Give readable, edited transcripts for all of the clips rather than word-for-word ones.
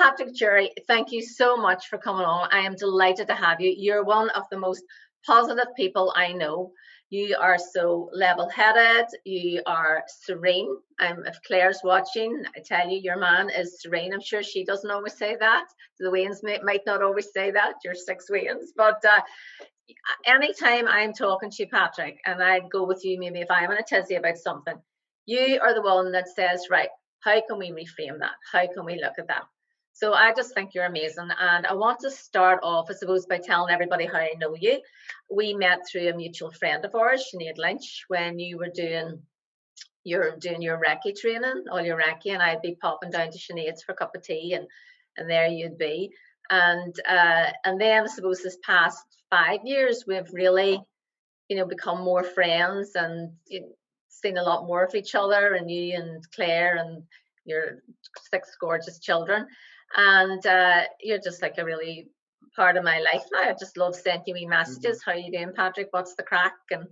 Patrick Durey, thank you so much for coming on. I am delighted to have you. You're one of the most positive people I know. You are so level-headed. You are serene. If Claire's watching, I tell you, your man is serene. I'm sure she doesn't always say that. The Wayans might not always say that. You're six Wayans, but anytime I'm talking to you, Patrick, and I'd go with you, maybe if I'm in a tizzy about something, you are the one that says, right, how can we reframe that? How can we look at that? So I just think you're amazing. And I want to start off, I suppose, by telling everybody how I know you. We met through a mutual friend of ours, Sinead Lynch, when you were doing your Reiki training, all your Reiki, and I'd be popping down to Sinead's for a cup of tea, and there you'd be. And then I suppose this past 5 years, we've really, become more friends and seen a lot more of each other, and you and Claire and your 6 gorgeous children. And you're just like a really part of my life now. I just love sending you messages. How you doing, Patrick? What's the crack? And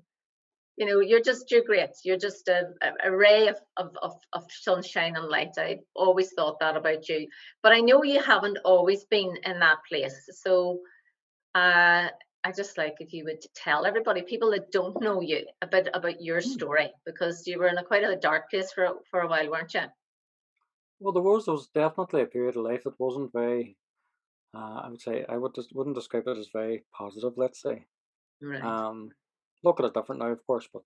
you're great. You're just a ray of sunshine and light. I always thought that about you. But I know you haven't always been in that place. So I just like if you would tell everybody, people that don't know you, a bit about your story, because you were in quite a dark place for a while, weren't you? Well, there was definitely a period of life that wasn't very, I would say, wouldn't describe it as very positive, let's say. Right. Look at it different now, of course, but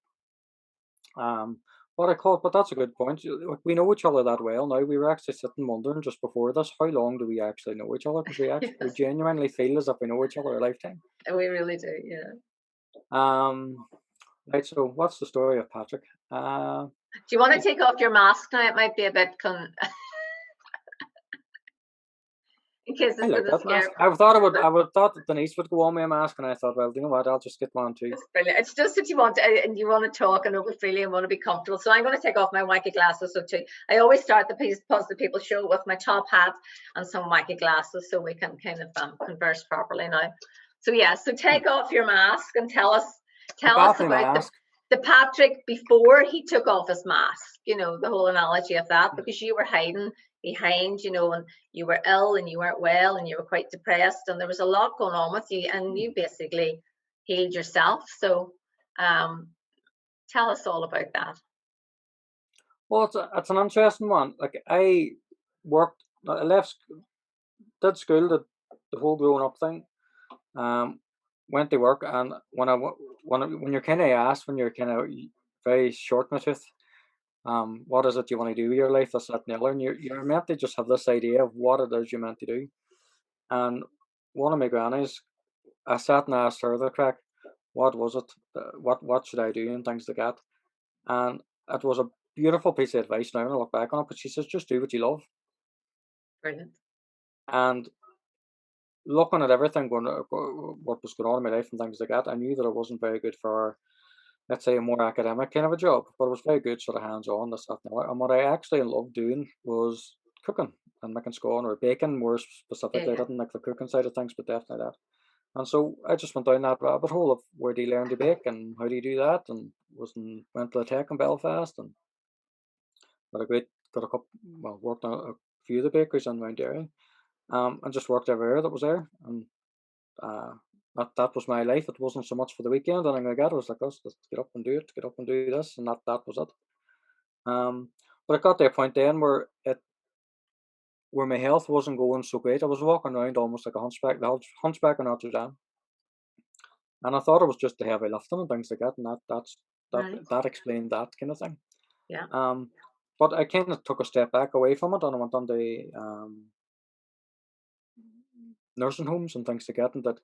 what I call it, but that's a good point. We know each other that well now. We were actually sitting wondering just before this, how long do we actually know each other? Because we Yes, genuinely feel as if we know each other a lifetime. we really do. Yeah. Um, right. So, what's the story of Patrick? Do you want to take off your mask now? It might be a bit in case I this like is a that scare. mask. I would thought that Denise would go on with a mask, and I thought, well, you know what? I'll just get one too. It's brilliant. It's just that you want to, and you want to talk and over freely and want to be comfortable. So I'm going to take off my wacky glasses. So too, I always start the Positive People show with my top hat and some wacky glasses, so we can kind of converse properly now. So yeah, so take off your mask and tell us The about mask. the Patrick before he took off his mask. The whole analogy of that, because you were hiding behind, and you were ill and you weren't well and you were quite depressed and there was a lot going on with you, and you basically healed yourself. So tell us all about that. Well, it's an interesting one. Like I left, did school, the whole growing up thing. Um, Went to work, and when you're kind of asked, when you're kind of very short in the tooth, what is it you want to do with your life? That's not the other, and you're meant to just have this idea of what it is you're meant to do. And one of my grannies, I sat and asked her the crack, what was it? What should I do and things like that. And it was a beautiful piece of advice now when I look back on it. But she says, just do what you love. Brilliant. And looking at everything what was going on in my life and things like that, I knew that it wasn't very good for, let's say, a more academic kind of a job, but it was very good sort of hands-on, this, that, and the other. And what I actually loved doing was cooking and making scone or baking more Yeah, specifically. I yeah. didn't like the cooking side of things, but definitely that. And so I just went down that rabbit hole of where do you learn to bake and how do you do that, and went to the tech in Belfast and got a couple, well, worked on a few of the bakeries in Mount Derry, and just worked everywhere that was there. And uh, that was my life. It wasn't so much for the weekend, and I got it was like, let's get up and do it, get up and do this, and that was it. But it got to a point then where my health wasn't going so great. I was walking around almost like a hunchback, the hunchback of Notre Dame, and I thought it was just the heavy lifting and things like that, and Right. that explained that kind of thing. Yeah. Um, but I kind of took a step back away from it, and I went on to nursing homes and things like that, and did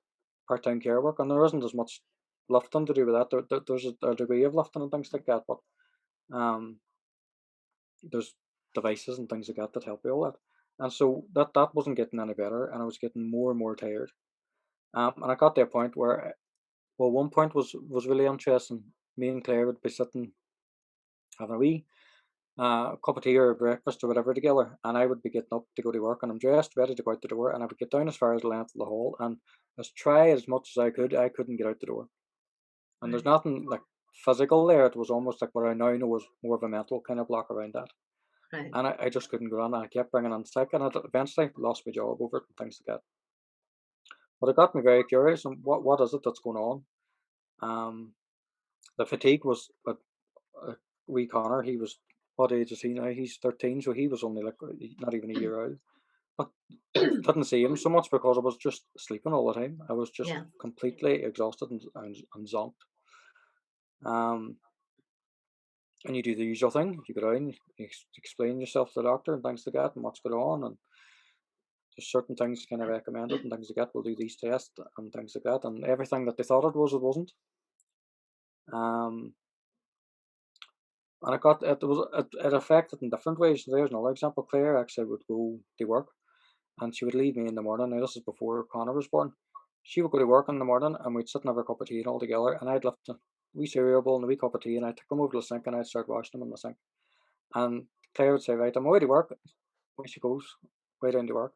part-time care work. And there isn't as much lifting to do with that. There's a degree of lifting and things like that, but um, there's devices and things like that that help you all that. And so that wasn't getting any better, and I was getting more and more tired. And I got to a point where, well, one point was really interesting. Me and Claire would be sitting having a wee cup of tea or breakfast or whatever together, and I would be getting up to go to work, and I'm dressed, ready to go out the door, and I would get down as far as the length of the hall, and try as much as I couldn't get out the door. And there's Right. nothing like physical there. It was almost like what I now know was more of a mental kind of block around that. Right. And I just couldn't go on. I kept bringing on sick, and I eventually lost my job over it and things like that. But it got me very curious. And what is it that's going on? Um, the fatigue was a wee Connor. He was, what age is he now? He's 13, so he was only like not even a year old. But didn't see him so much because I was just sleeping all the time. I was just Yeah. completely exhausted and zonked. Um, and you do the usual thing. You go down, you explain yourself to the doctor and things like that, and what's going on, and there's certain things kind of recommended and things like that. We'll do these tests and things like that, and everything that they thought it wasn't. Um, and it affected in different ways. There's another example. Claire actually would go to work, and she would leave me in the morning. Now this is before Connor was born. She would go to work in the morning, and we'd sit and have a cup of tea all together. And I'd lift a wee cereal bowl and a wee cup of tea, and I'd take them over to the sink, and I'd start washing them in the sink. And Claire would say, "Right, I'm away to work." Away she goes, way down to work.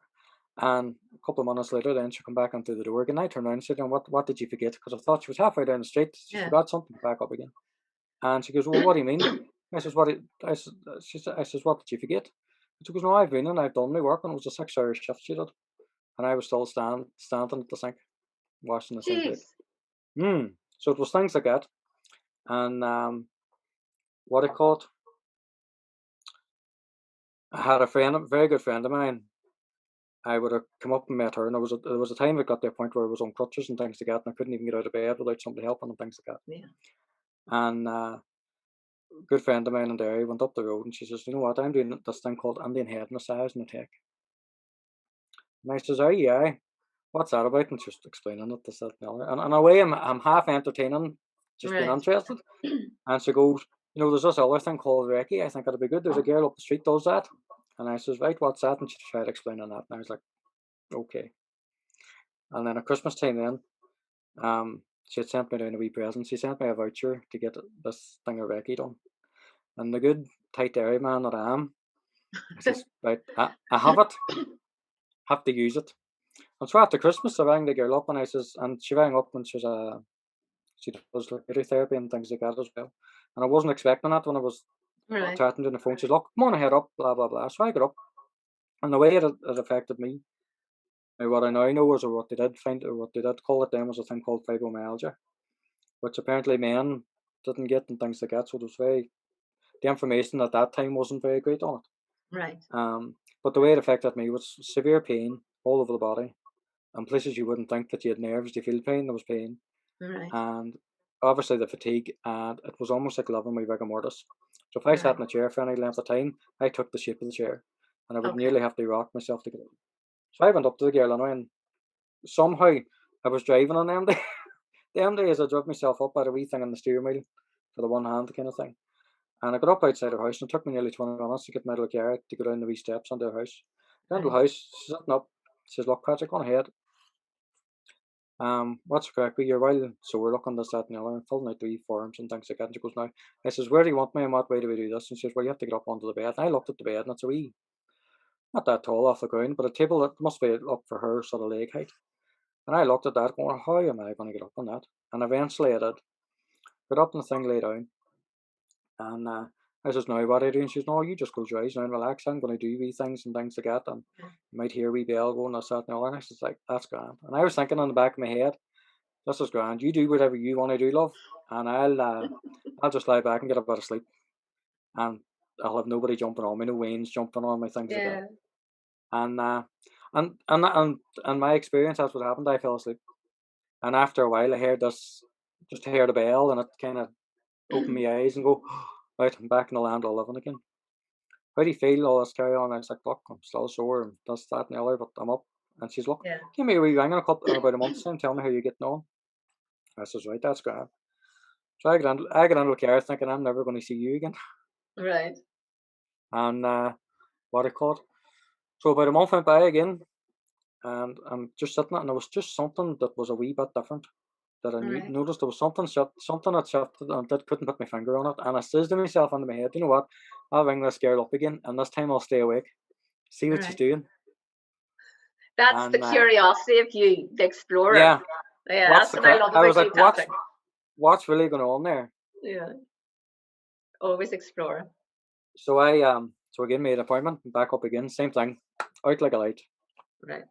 And a couple of minutes later, then she come back into the door again. I turned around and said, what did you forget? Because I thought she was halfway down the street. She Yeah. forgot something, back up again. And she goes, "Well, what do you mean?" I says, I says, "What did you forget?" She goes, "No, I've been and I've done my work." And it was a 6 hour shift she did. And I was still standing at the sink, washing the same plate. Jeez. So it was things like that. And what I called, I had a friend, a very good friend of mine. I would have come up and met her, and there was a time it got to a point where I was on crutches and things like that, and I couldn't even get out of bed without somebody helping and things like that. Yeah. And a good friend of mine in Derry went up the road, and she says, "You know what? I'm doing this thing called Indian head massage in the tech." And I says, "Oh yeah, what's that about?" And she's explaining it, this, that, and the other. And in a way, I'm half entertaining, just being Right. interested. And she goes, "There's this other thing called Reiki. I think it'll be good. There's a girl up the street does that." And I says, "Right, what's that?" And she tried explaining that, and I was like, "Okay." And then at Christmas time, then she had sent me down a wee present. She sent me a voucher to get this thing of Reiki done. And the good tight dairy man that I am, I says, "Right, I have it, have to use it." And so after Christmas, I rang the girl up and I says, and she rang up and she does like therapy and things like that as well. And I wasn't expecting that when I was Right. chatting on the phone. She's like, "Come on ahead up, blah, blah, blah." So I got up, and the way it affected me, now what I now know is, or what they did find, or what they did call it then, was a thing called fibromyalgia, which apparently men didn't get and things like that. So it was the information at that time wasn't very great on it. Right. But the way it affected me was severe pain all over the body, and places you wouldn't think that you had nerves to feel pain, there was pain. Right. And obviously the fatigue, and it was almost like living with rigor mortis. So if I sat Right. in a chair for any length of time, I took the shape of the chair, and I would Okay. nearly have to rock myself to get out. So I went up to the girl anyway, and somehow I was driving on them day. Them days I drove myself up by the wee thing on the steering wheel for the one hand kind of thing. And I got up outside her house, and it took me nearly 20 minutes to get my little car to go down the wee steps under her house. Down to the Right. house, sitting up, says, "Look, Patrick, go on ahead. What's correct with your while sore looking this, that, and the other, and filling out the wee forms and things like that." And she goes, "Now," I says, "Where do you want me and what way do we do this?" And she says, "Well, you have to get up onto the bed." And I looked at the bed, and it's a wee, not that tall off the ground, but a table that must be up for her sort of leg height. And I looked at that going, "How am I going to get up on that?" And eventually I did. Got up on the thing, lay down, and I says, "Now what do I do?" And she says, "No, you just close your eyes now and relax. I'm going to do wee things and things like that. And Yeah. you might hear a wee bell going, this, that, and the other." And I says, like, "That's grand." And I was thinking in the back of my head, "This is grand. You do whatever you want to do, love, and I'll just lie back and get a bit of sleep, and I'll have nobody jumping on me, no wains jumping on me, things like that." Yeah. And and my experience, that's what happened. I fell asleep, and after a while, just heard a bell, and it kind of opened my eyes and go, "Right, I'm back in the land of the living again." "How do you feel?" All this carry on. I was like, "Look, I'm still sore and this, that, and the other, but I'm up." And she's, "Look, Yeah. give me a wee ring in about a month's time. Tell me how you're getting on." I says, "Right, that's grand." So I got into the car thinking I'm never going to see you again. Right. And what I called. So about a month went by again, and I'm just sitting there, and there was just something that was a wee bit different that I Right. noticed. There was something that shifted, and I couldn't put my finger on it. And I says to myself under my head, "You know what? I'll ring this girl up again, and this time I'll stay awake, see what she's Right. doing." That's the And curiosity of you, the explorer. yeah, Yeah, that's what I love I was about you, like, Patrick. what's really going on there? Yeah. Always exploring. So So again, made an appointment, back up again, same thing, out like a light. Right.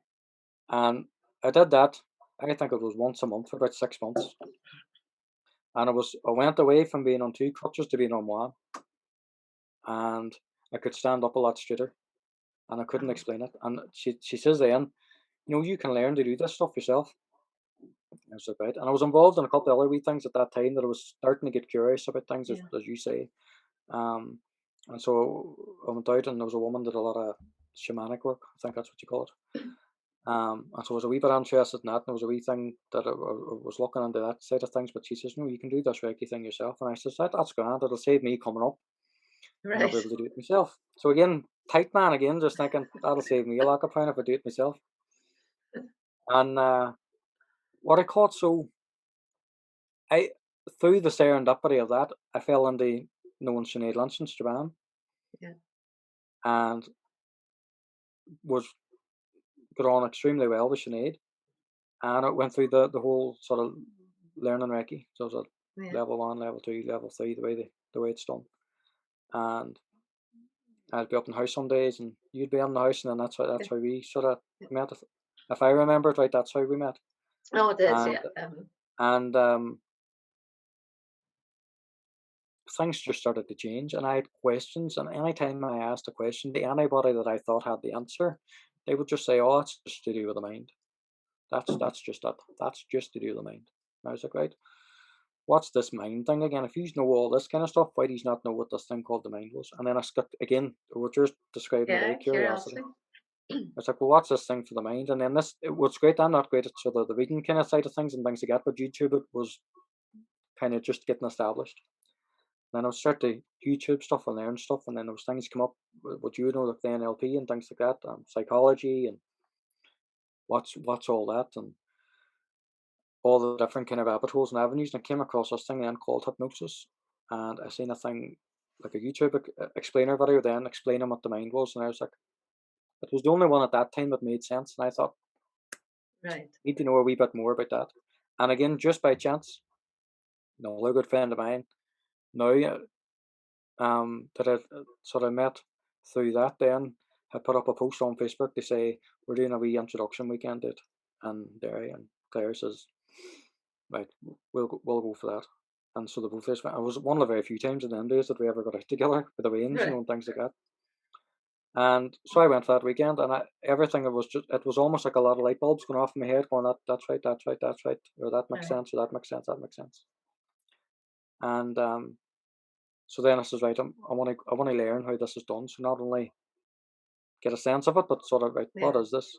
And I did that, I think it was once a month for about 6 months. And I went away from being on 2 crutches to being on 1. And I could stand up a lot straighter, and I couldn't explain it. And she says then, you can learn to do this stuff yourself. I was like, right. And I was involved in a couple of other wee things at that time that I was starting to get curious about things, as you say. Um, and so I went out, and there was a woman that did a lot of shamanic work. I think that's what you call it. And so I was a wee bit interested in that, and there was a wee thing that I was looking into that side of things. But she says, no, you can do this Reiki thing yourself. And I says, that's grand. It'll save me coming up, and I'll be Right. able to do it myself. So again, tight man again, just thinking that'll save me a lot of pound if I do it myself. And what I caught, so I through the serendipity of that, I fell into knowing Sinead Lynch's Japan, Yeah. and was got on extremely well with Sinead, and it went through the whole sort of learning Reiki. So it was a level 1, level 2, level 3, the way it's done. And I'd be up in the house some days, and you'd be in the house, and then that's how we sort of met. If I remember it right, that's how we met. Oh, it is, And yeah. and things just started to change, and I had questions. And anytime I asked a question to anybody that I thought had the answer, they would just say, "Oh, it's just to do with the mind. That's just it. That's just to do with the mind." And I was like, right, what's this mind thing again? If you know all this kind of stuff, why do you not know what this thing called the mind was? And then I got again what you're describing Yeah, about curiosity. curiosity. I was like, well, what's this thing for the mind? And then what's great, I'm not great at sort of the reading kind of side of things and things like that, but YouTube, it was kind of just getting established. And then I started to YouTube stuff and learn stuff, and then those things come up, what you know, like the NLP and things like that, psychology, and what's all that, and all the different kind of rabbit holes and avenues. And I came across this thing then called hypnosis, and I seen a thing like a YouTube explainer video then explaining what the mind was, and I was like, it was the only one at that time that made sense, and I thought, Right. need to know a wee bit more about that. And again, just by chance, a good friend of mine now, that I sort of met through that then, had put up a post on Facebook to say, we're doing a wee introduction weekend to it. And Derry and Claire says, right, we'll go for that. And so the both of us went. It was one of the very few times in them days that we ever got out together with the rains, Right. and things like that. And so I went for that weekend, and everything, it was almost like a lot of light bulbs going off in my head, going, that's right, that's right, that's right, or that makes Right. sense, or that makes sense, that makes sense. And so then I says, right, I want to learn how this is done. So not only get a sense of it, but sort of, right, what is this?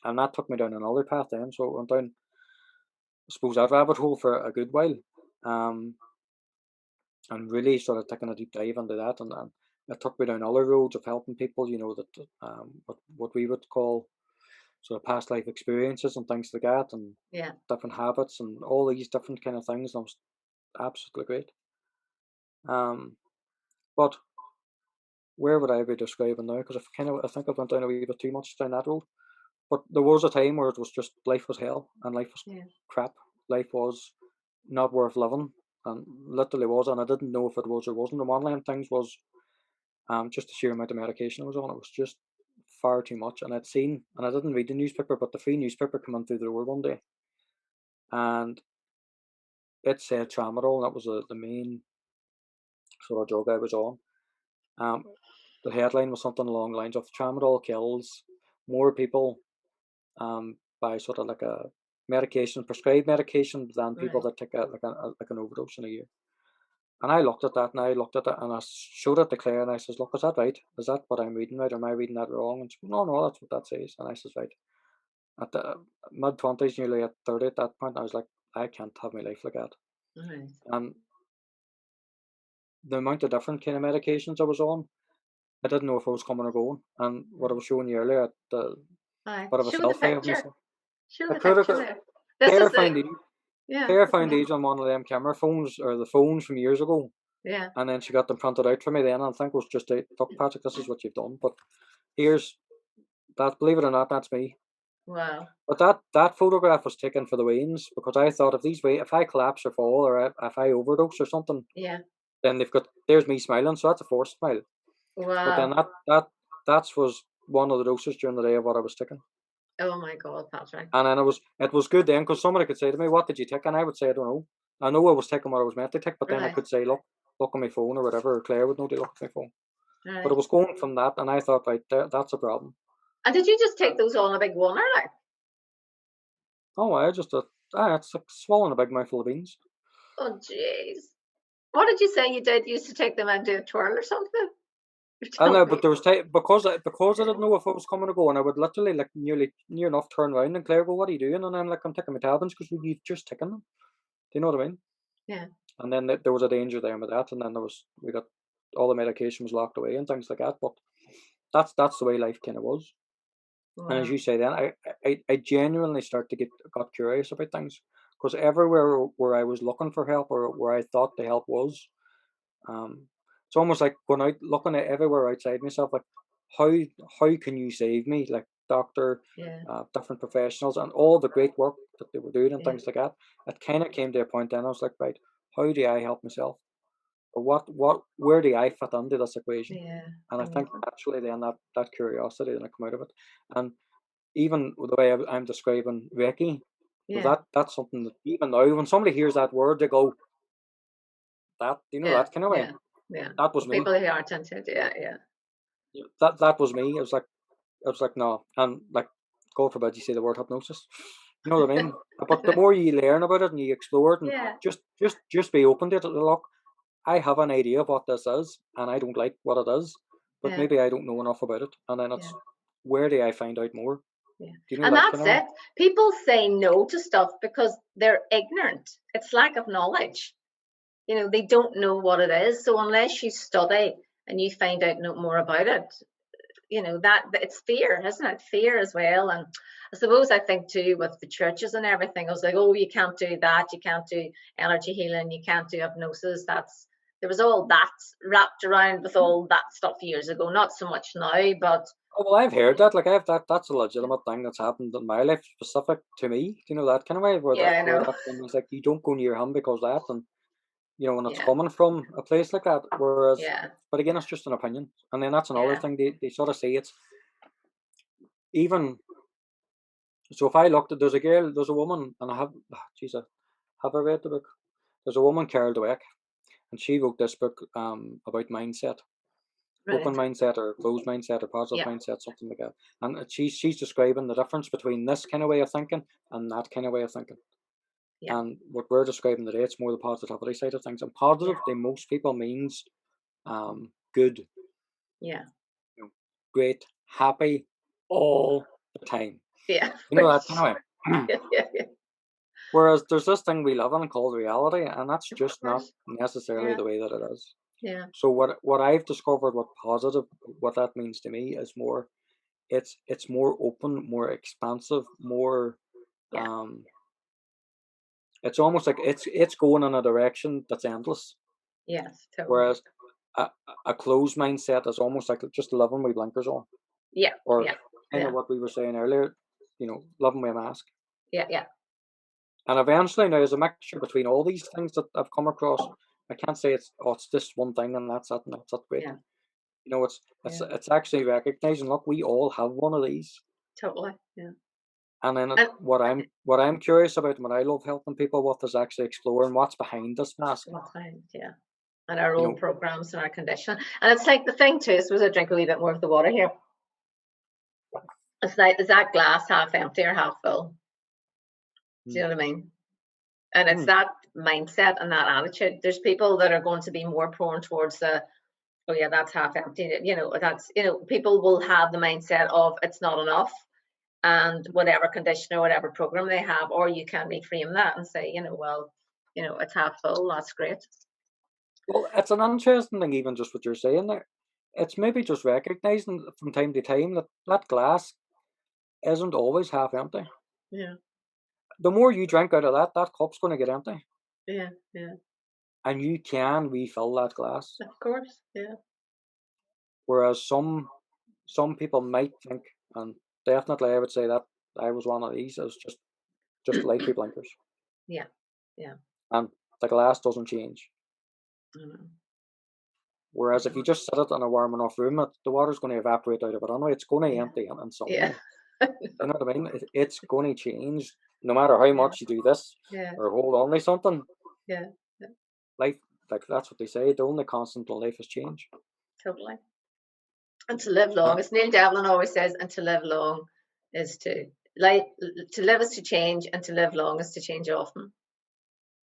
And that took me down another path then. So I went down, I suppose, that rabbit hole for a good while, and really sort of taking a deep dive into that. And it took me down other roads of helping people, that what we would call sort of past life experiences and things like that, and different habits and all these different kind of things. And it was absolutely great. But where would I be describing now? Because I think I've went down a wee bit too much down that road. But there was a time where it was just life was hell and life was crap. Life was not worth living, and literally was. And I didn't know if it was or wasn't. And one of them things was just the sheer amount of medication I was on. It was just far too much. And I'd seen, and I didn't read the newspaper, but the free newspaper came in through the door one day, and it said tramadol, and that was the main sort of drug I was on. The headline was something along the lines of tramadol kills more people by sort of like a prescribed medication than people that take like an overdose in a year. And I looked at that, and I showed it to Claire, and I says, look, is that right? Is that what I'm reading right? Or am I reading that wrong? And she goes, no, that's what that says. And I says, right. At the mid-20s, nearly at 30 at that point, I was like, I can't have my life like that. Right. And the amount of different kind of medications I was on, I didn't know if I was coming or going. And what I was showing you earlier, the bit of a Show the selfie of picture. myself. Show I the could picture have there. This is the Claire found these on one of them camera phones, or the phones from years ago. Yeah. And then she got them printed out for me then, and I think it was just look, Patrick, this is what you've done. But here's that, believe it or not, that's me. Wow. But that photograph was taken for the wains, because I thought if I collapse or fall, or if I overdose or something, then there's me smiling, so that's a forced smile. But then Wow. that was one of the doses during the day of what I was taking. Oh my God, Patrick. And then it was good then because somebody could say to me, "What did you take?" And I would say, "I don't know. I know I was taking what I was meant to take," but then I Right. could say, "Look on my phone or whatever." Or Claire would know to look at my phone. But it Right. was going from that, and I thought, right, that's a problem. And did you just take those all in a big one, or like? Oh, it's like swallowing a big mouthful of beans. Oh, jeez. What did you say you did? You used to take them and do a twirl or something? You I told know, but me. there was because I didn't know if I was coming or going. I would literally like near enough turn around and Claire go, "What are you doing?" And I'm like, "I'm taking my tablets because you've just taken them." Do you know what I mean? Yeah. And then there was a danger there with that, and then we got all the medication was locked away and things like that. But that's the way life kind of was. And as you Wow. say, then I genuinely got curious about things because everywhere where I was looking for help or where I thought the help was, um, it's almost like going out looking at everywhere outside myself, like how how can you save me? Like doctor, Yeah. different professionals, and all the great work that they were doing and Yeah. things like that. It kind of came to a point then I was like, right, how do I help myself? Or where do I fit into this equation? Yeah. And I think Amazing. actually then that curiosity then come out of it. And even with the way I'm describing Reiki, well, Yeah. that's something that even now when somebody hears that word, they go, that Yeah. that kind of way. Yeah. Yeah. That was For me. people who aren't into it. Yeah. Yeah. That was me. I was like, no, and like, God forbid you say the word hypnosis. You know what I mean? But the more you learn about it and you explore it, and Yeah. just be open to it. Look, I have an idea of what this is, and I don't like what it is, but Yeah. maybe I don't know enough about it, and then Yeah. it's where do I find out more? Yeah. Do you know And that kind that's of way? it. People say no to stuff because they're ignorant. It's lack of knowledge. They don't know what it is. So unless you study and you find out no more about it, that it's fear, isn't it? Fear as well. And I suppose I think too with the churches and everything, I was like, oh, you can't do that, you can't do energy healing, you can't do hypnosis. There was all that wrapped around with all that stuff years ago. Not so much now, but Oh, well, I've heard you know, that. Like, that's a legitimate thing that's happened in my life, specific to me. You know that kind of way, where yeah, I know. that thing is like you don't go near him because that, and when it's Yeah, coming from a place like that. Whereas, yeah, but again, it's just an opinion, and then that's another yeah. thing they sort of say it's even. So if I looked at there's a woman, and I have, Jesus, have I read the book? There's a woman, Carol Dweck, and she wrote this book about mindset. Open Right. mindset or closed mindset or positive Yeah, mindset, something like that. And she's describing the difference between this kind of way of thinking and that kind of way of thinking. yeah, And what we're describing today, it's more the positivity side of things. And yeah, positive, to most people, means good, yeah, you know, great, happy all the time. yeah. You know that kind of way. Yeah, yeah, yeah. Whereas there's this thing we live in called reality, and that's Of just not course. necessarily Yeah, the way that it is. yeah, So what I've discovered, what that means to me is more. It's more open, more expansive, more yeah. um it's almost like it's going in a direction that's endless. Yes, totally. Whereas a closed mindset is almost like just living with blinkers on. Yeah, Or yeah, kind yeah, of what we were saying earlier, living with a mask. yeah, yeah, And eventually now there's a mixture between all these things that I've come across. I can't say it's this one thing and that's it and that's it great. yeah, It's it's yeah. it's actually recognizing, look, we all have one of these. Totally. Yeah. And then And what I'm curious about and what I love helping people with is actually exploring what's behind this mask. what's behind, yeah. And our You old know, programs and our conditioning. And it's like the thing too, I suppose I drink a wee bit more of the water here. It's like, is that glass half empty or half full? Do you mm, know what I mean? And it's mm, that mindset and that attitude. There's people that are going to be more prone towards oh yeah, that's half empty. People will have the mindset of it's not enough and whatever condition or whatever program they have, or you can reframe that and say, well, it's half full, that's great. well, it's an interesting thing, even just what you're saying there. It's maybe just recognizing from time to time that that glass isn't always half empty. Yeah, The more you drink out of that cup's going to get empty, yeah, yeah. and you can refill that glass. Of course, yeah. Whereas some people might think, and definitely I would say that I was one of these, is just light with blinkers, Yeah, yeah. and the glass doesn't change. I know. Whereas if you just set it in a warm enough room, the water's going to evaporate out of it anyway. It's going to Yeah. empty in some Yeah. way. You know what I mean? It's going to change no matter how much you do this Yeah. or hold on to something. Yeah. Yeah. Life, like that's what they say. The only constant in life is change. Totally. And to live long, as Neil Devlin always says, and to live long is to live is to change, and to live long is to change often.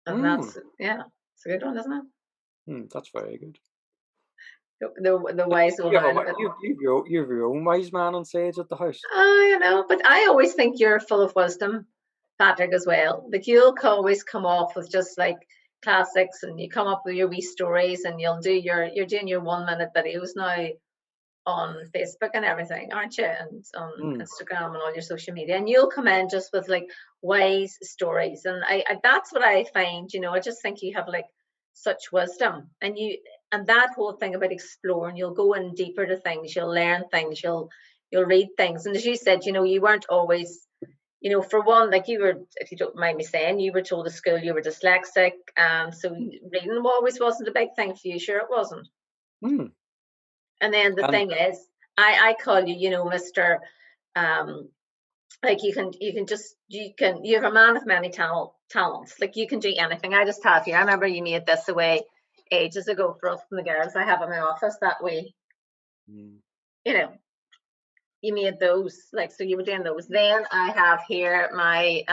And that's it's a good one, isn't it? That's very good. The wise old You have man. you have your own wise man on stage at the house. I know, but I always think you're full of wisdom, Patrick, as well. Like you'll always come off with just like classics, and you come up with your wee stories, and you're doing your 1 minute videos now on Facebook and everything, aren't you? And on Instagram and all your social media, and you'll come in just with like wise stories, and I that's what I find. I just think you have like such wisdom, and that whole thing about exploring, you'll go in deeper to things, you'll learn things, you'll read things, and as you said, you weren't always. For one, like you were, if you don't mind me saying, you were told at school you were dyslexic, and so reading always wasn't a big thing for you. Sure, it wasn't. And then the thing is, I call you, Mr. Like you have a man of many talents. Like you can do anything. I just have here. I remember you made this away ages ago for us and the girls. I have in my office that way. You made those, like, so you were doing those. Then I have here my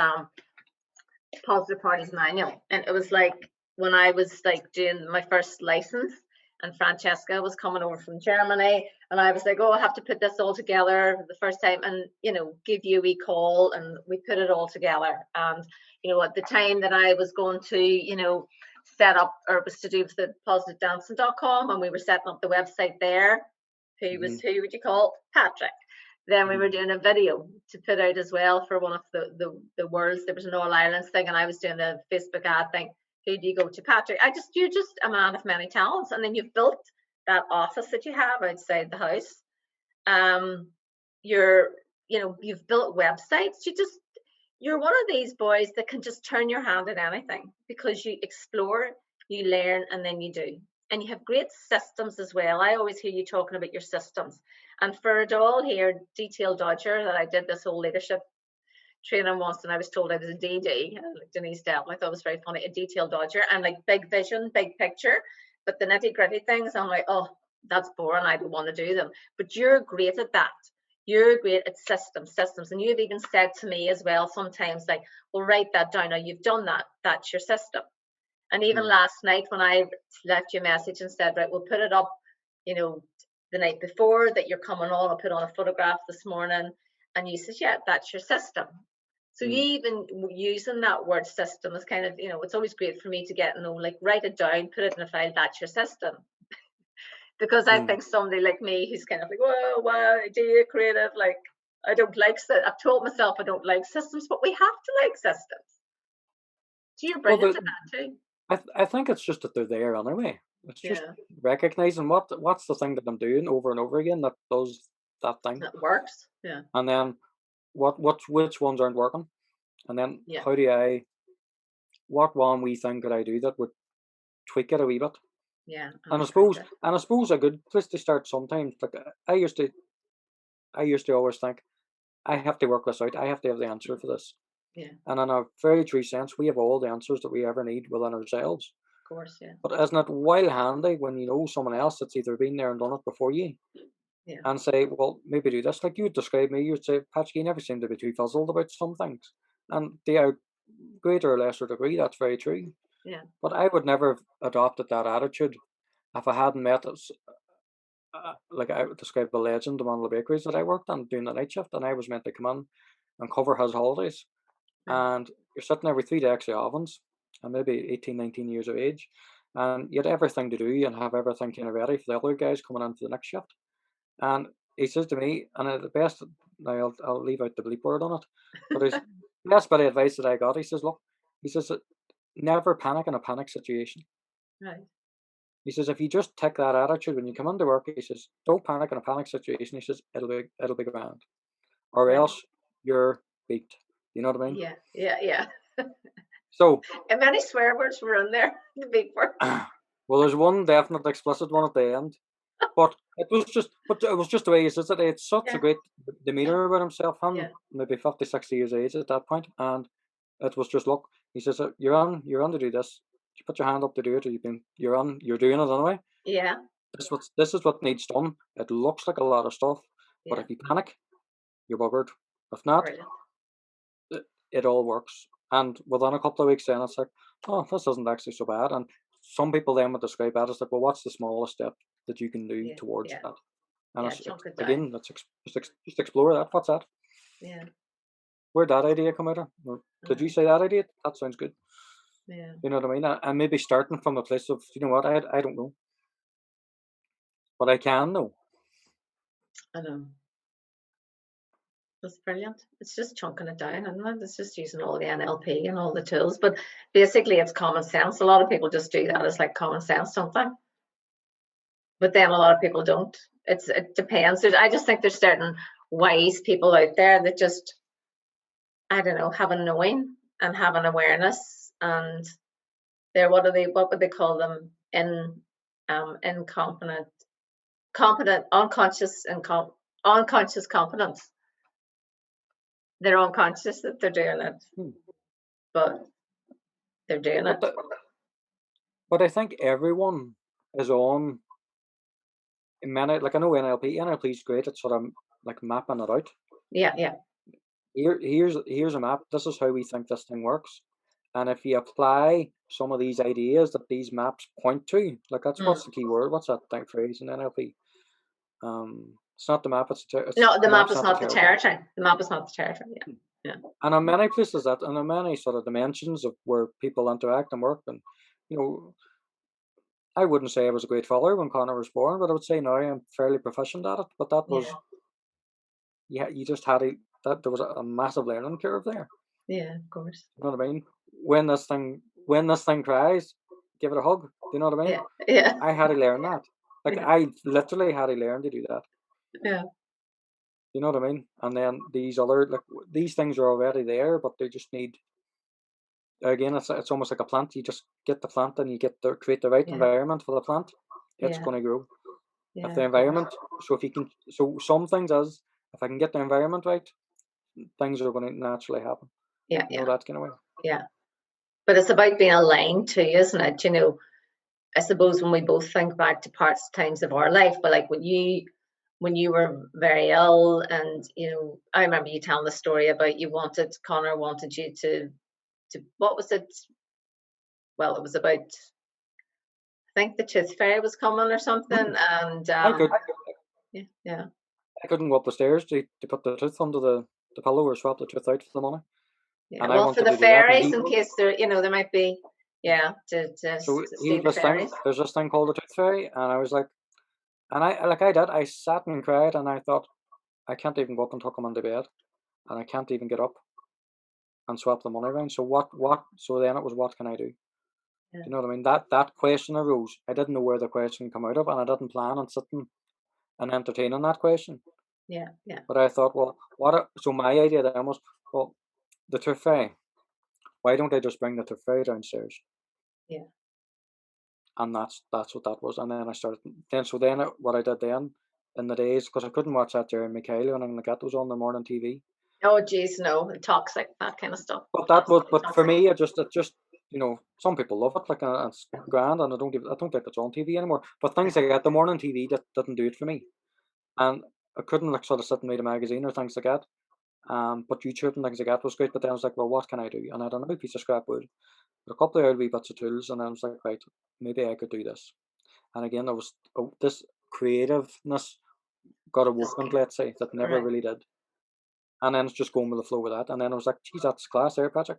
positive parties manual, and it was like when I was like doing my first license, and Francesca was coming over from Germany, and I was like, oh, I have to put this all together the first time, and give you a wee call, and we put it all together. And at the time that I was going to set up, or it was to do with the positivedancing.com, and we were setting up the website there. Who would you call? Patrick. Then we were doing a video to put out as well for one of the worlds. There was an All Ireland thing, and I was doing a Facebook ad thing. Who do you go to? Patrick. You're just a man of many talents, and then you've built that office that you have outside the house. You've built websites. You're one of these boys that can just turn your hand at anything, because you explore, you learn, and then you do. And you have great systems as well. I always hear you talking about your systems. And for a doll here, Detail Dodger, that I did this whole leadership training once, and I was told I was a DD, like Denise Devlin. I thought it was very funny, a detail dodger, and like big vision, big picture. But the nitty gritty things, I'm like, oh, that's boring. I don't want to do them. But you're great at that. You're great at systems. And you've even said to me as well sometimes, like, well, write that down. Now you've done that. That's your system. And even last night when I left you a message and said, right, we'll put it up, the night before that you're coming on, I'll put on a photograph this morning. And you said, yeah, that's your system. So you even using that word system is kind of, it's always great for me to get, like write it down, put it in a file, that's your system. Because I think somebody like me who's kind of like, whoa, wow, idea, creative, like I don't like, I've told myself I don't like systems, but we have to like systems. Do you bring it to that too? I think it's just that they're there anyway. It's just recognizing what's the thing that I'm doing over and over again that does that thing. That works. Yeah. And then which ones aren't working? And then what one wee thing could I do that would tweak it a wee bit? Yeah. And I suppose a good place to start sometimes, like I used to always think, I have to work this out. I have to have the answer for this. Yeah. And in a very true sense, we have all the answers that we ever need within ourselves. Of course, yeah. But isn't it wild handy when you know someone else that's either been there and done it before you? Yeah. And say, well, maybe do this. Like you describe me, you'd say, Patrick, you never seem to be too fuzzled about some things. And they are greater or lesser degree, that's very true. Yeah. But I would never have adopted that attitude if I hadn't met us. Like I would describe the legend of one of the bakeries that I worked on doing the night shift, and I was meant to come in and cover his holidays. And you're sitting there with 3 decks of ovens and maybe 18, 19 years of age, and you had everything to do and have everything kind of ready for the other guys coming in for the next shift. And he says to me, and at the best, now I'll leave out the bleep word on it, but his best bit of advice that I got, he says, look, he says, never panic in a panic situation. Right. He says, if you just take that attitude when you come into work, he says, don't panic in a panic situation. He says, it'll be grand, or else you're beat. You know what I mean? Yeah. So, and many swear words were in there. The big word. Well, there's one definite explicit one at the end. But it was just the way he says it. It's such a Yeah, great demeanour about himself. yeah, Him, maybe 50, 60 years of age at that point, and it was just look. He says, You're on to do this. You put your hand up to do it, or you're doing it anyway. yeah, This is what needs done. It looks like a lot of stuff, but yeah. if you panic, you're buggered. If not, Brilliant. it all works. And within a couple of weeks, then it's like, oh, this isn't actually so bad. And some people then would describe that as like, well, what's the smallest step that you can do Yeah, towards yeah, that? And yeah. it's Chunk it down. again, just explore that. What's that? Yeah, Where'd that idea come out of? Or did you uh, say that idea? That sounds good. yeah. You know what I mean? And maybe starting from a place of, you know what, I don't know, but I can know. I know. That's brilliant. It's just chunking it down, isn't it? It's just using all the NLP and all the tools. But basically, it's common sense. A lot of people just do that as like common sense, don't they? But then a lot of people don't. It depends. I just think there's certain wise people out there that just, I don't know, have a knowing and have an awareness, and they're, what would they call them, incompetent, competent, unconscious, unconscious competence. They're unconscious that they're doing it, Hmm. but they're doing But it. but I think everyone is on in many, like I know NLP is great at sort of like mapping it out. Yeah, yeah, Here's a map. This is how we think this thing works. And if you apply some of these ideas that these maps point to, like that's mm. what's the key word? What's that thing phrase in NLP? It's not the map. It's No, the the map map's is not the not the territory. territory. The map is not the territory. Yeah, yeah, And in many places and in many sort of dimensions of where people interact and work, and you know, I wouldn't say I was a great follower when Connor was born, but I would say now I'm fairly proficient at it. But that yeah, was, yeah, you just had that there was a massive learning curve there. yeah. Of course. You know what I mean? When this thing cries, give it a hug. Do you know what I mean? Yeah, yeah, I had to learn that. Like yeah, I literally had to learn to do that. yeah, You know what I mean? And then these things are already there, but they just need, again, it's almost like a plant. You just get the plant and you create the right yeah, environment for the plant. It's yeah, going to grow. If yeah. the Of course. environment, so some things is, if I can get the environment right, things are going to naturally happen. Yeah, You know yeah, that kind of way. yeah. But it's about being aligned too, isn't it? I suppose when we both think back to times of our life, but like when you were very ill, and I remember you telling the story about Connor wanted you to what was it? Well, it was about, I think the tooth fairy was coming or something, Mm. and I could yeah, yeah, I couldn't go up the stairs to put the tooth under the pillow or swap the tooth out for the money, yeah. and I Well, for wanted the to do that, and fairies, in case there might be, yeah, so to he see was the this thing. fairies. There's this thing called the tooth fairy, and I was like, and I sat and cried, and I thought I can't even go up and tuck him into bed, and I can't even get up and swap the money around. So what? So then it was, what can I do? Do Yeah, you know what I mean? That question arose. I didn't know where the question come out of, and I didn't plan on sitting and entertaining that question. yeah, yeah, But I thought, well, so my idea then was, well, the tooth fairy. Why don't I just bring the tooth fairy downstairs? yeah, And that's what that was. And then I started. What I did then in the days, because I couldn't watch that Jerry Mikhail and anything like that was on the morning TV. oh geez, no, toxic, that kind of stuff. Absolutely But for toxic. me, it just some people love it, like, and it's grand, and I don't think it's on TV anymore. But Yeah, things like that, the morning TV that didn't do it for me, and I couldn't like sort of sit and read a magazine or things like that. But YouTube and things like that was great. But then I was like, well, what can I do? And I had another piece of scrap wood, a couple of wee bits of tools, and I was like, right, maybe I could do this. And again, this creativeness got just awoken, let's say, that never right. really did. And then it's just going with the flow with that. And then I was like, geez, that's class there, Patrick.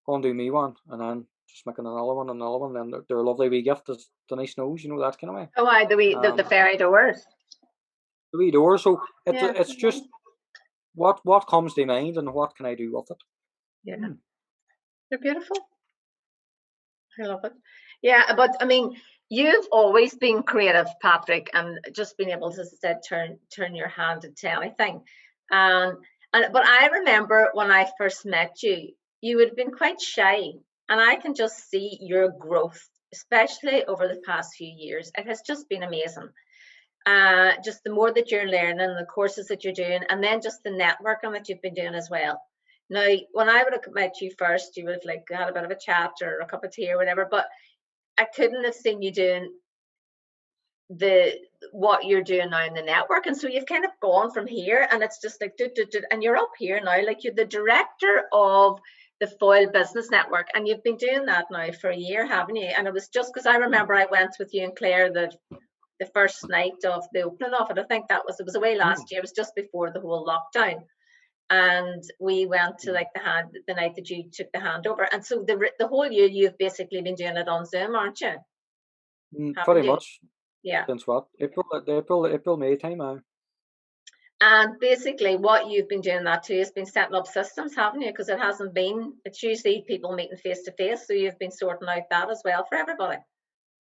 Go and do me one. And then just making another one and another one. Then they're a lovely wee gift as the nice nose, that kind of way. Oh, I the Um, fairy doors. the wee door. So Yeah, it's just what comes to mind and what can I do with it. yeah, Hmm. they're beautiful. I love it. Yeah, but I mean, you've always been creative, Patrick, and just being able to, as I said, turn your hand to anything. Um, but I remember when I first met you, you had been quite shy, and I can just see your growth especially over the past few years. It has just been amazing. Just the more that you're learning, the courses that you're doing, and then just the networking that you've been doing as well. Now, when I would have met you first, you would have like had a bit of a chat or a cup of tea or whatever, but I couldn't have seen you doing the what you're doing now in the network. And so you've kind of gone from here, and it's just like and you're up here now, like you're the director of the Foil Business Network, and you've been doing that now for a year, haven't you? And it was just because I remember I went with you and Claire the first night of the opening of it. I think it was away last year. It was just before the whole lockdown, and we went to like the night that you took the handover. And so the whole year you've basically been doing it on Zoom, aren't you? Pretty Haven't you? much. Yeah. Since what? April, May time. And basically, what you've been doing that too has been setting up systems, haven't you? Because it hasn't been. It's usually people meeting face to face, so you've been sorting out that as well for everybody.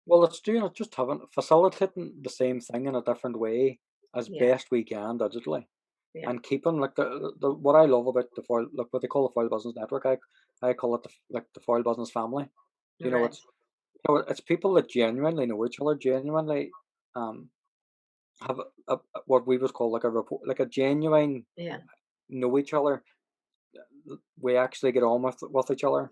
Well, it's doing it, just having facilitating the same thing in a different way as Yeah, best we can digitally, yeah, and keeping like the what I love about the foil, like what they call the Foil Business Network. I call it like the Foil Business family. You know, right. it's it's people that genuinely know each other, genuinely um have what we would call like a rapport, like a genuine Yeah, know each other. We actually get on with each other,